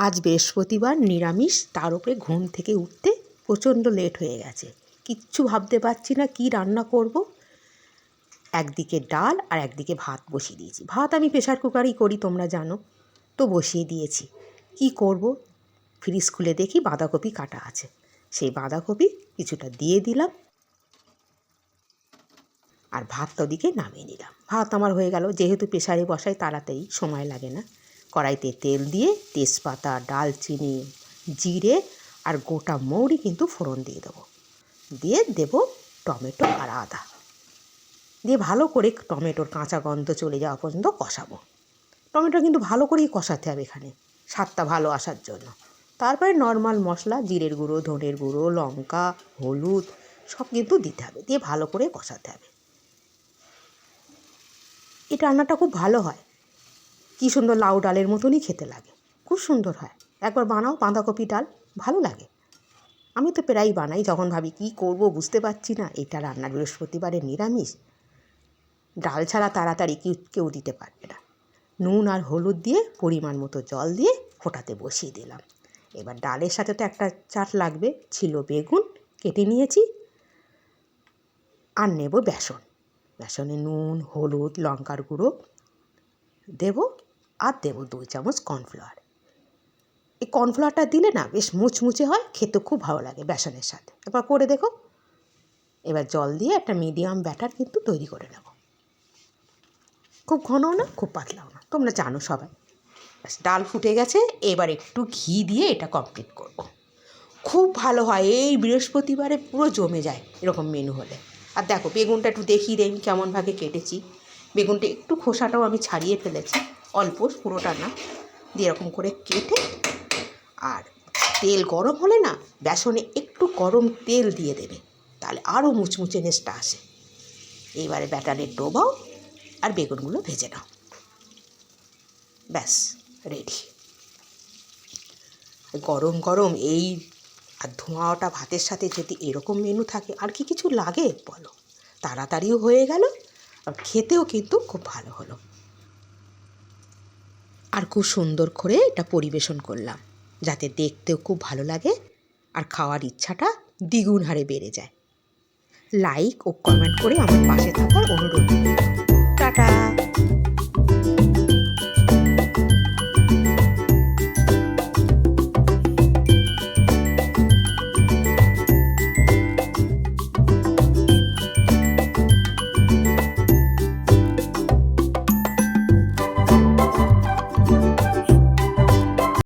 আজ বৃহস্পতিবার, নিরামিষ, তার উপরে ঘুম থেকে উঠতে প্রচণ্ড লেট হয়ে গেছে। কিচ্ছু ভাবতে পারছি না কী রান্না করব। একদিকে ডাল আর একদিকে ভাত বসিয়ে দিয়েছি। ভাত আমি প্রেশার কুকারেই করি, তোমরা জানো, তো বসিয়ে দিয়েছি। কি করব, ফ্রিজ খুলে দেখি বাঁধাকপি কাটা আছে। সেই বাঁধাকপি কিছুটা দিয়ে দিলাম আর ভাতটা ওদিকে নামিয়ে নিলাম। ভাত আমার হয়ে গেল, যেহেতু প্রেশারে বসাই তাড়াতাড়ি, সময় লাগে না। কড়াইতে তেল দিয়ে তেজপাতা, ডালচিনি, জিরে আর গোটা মৌরি কিন্তু ফোড়ন দিয়ে দেবো। দিয়ে দেব টমেটো আর আদা, দিয়ে ভালো করে টমেটোর কাঁচা গন্ধ চলে যাওয়া পর্যন্ত কষাবো। টমেটো কিন্তু ভালো করেই কষাতে হবে এখানে, স্বাদটা ভালো আসার জন্য। তারপরে নর্মাল মশলা, জিরের গুঁড়ো, ধনের গুঁড়ো, লঙ্কা, হলুদ সব কিন্তু দিতে হবে, দিয়ে ভালো করে কষাতে হবে। এই রান্নাটা খুব ভালো হয়, কী সুন্দর লাউ ডালের মতনই খেতে লাগে, খুব সুন্দর হয়। একবার বানাও বাঁধাকপি ডাল, ভালো লাগে। আমি তো প্রায়ই বানাই, যখন ভাবি কী করব বুঝতে পারছি না, এটা রান্না বৃহস্পতিবারে নিরামিষ, ডাল ছাড়া তাড়াতাড়ি কেউ দিতে পারবে না। নুন আর হলুদ দিয়ে পরিমাণ মতো জল দিয়ে ফোটাতে বসিয়ে দিলাম। এবার ডালের সাথে তো একটা চাট লাগবে, ছিল বেগুন কেটে নিয়েছি, আর নেব বেসন। বেসনে নুন, হলুদ, লঙ্কার গুঁড়ো দেব, আর দেব 2 চামচ কর্নফ্লাওয়ার। এই কর্নফ্লাওয়ারটা দিলে না বেশ মুচমুচে হয়, খেতে খুব ভালো লাগে বেসনের সাথে। একবার করে দেখো। এবার জল দিয়ে একটা মিডিয়াম ব্যাটার কিন্তু তৈরি করে নেব। খুব ঘনও না, খুব পাতলাও না, তোমরা জানো সবাই। ব্যাস, ডাল ফুটে গেছে, এবার একটু ঘি দিয়ে এটা কমপ্লিট করব। খুব ভালো হয়, এই বৃহস্পতিবারে পুরো জমে যায় এরকম মেনু হলে। আর দেখো বেগুনটা একটু দেখিয়ে দেই আমি কেমনভাবে কেটেছি। বেগুনটা একটু খোসাটাও আমি ছাড়িয়ে ফেলেছি, অল্প, পুরোটা না, দিয়ে এরকম করে কেটে, আর তেল গরম হলে না বেসনে একটু গরম তেল দিয়ে দেবে, তাহলে আরও মুচমুচে নেসটা আসে। এবারে ব্যাটারে ডোবাও আর বেগুনগুলো ভেজে নাও, ব্যাস রেডি। গরম গরম এই আর ধোঁয়াটা ভাতের সাথে যদি এরকম মেনু থাকে, আর কি কিছু লাগে বলো? তাড়াতাড়িও হয়ে গেল, আর খেতেও কিন্তু খুব ভালো হলো। আর খুব সুন্দর করে এটা পরিবেশন করলাম, যাতে দেখতেও খুব ভালো লাগে আর খাওয়ার ইচ্ছাটা দ্বিগুণ হারে বেড়ে যায়। লাইক ও কমেন্ট করে আমার পাশে থাকার অনুরোধ। টাটা।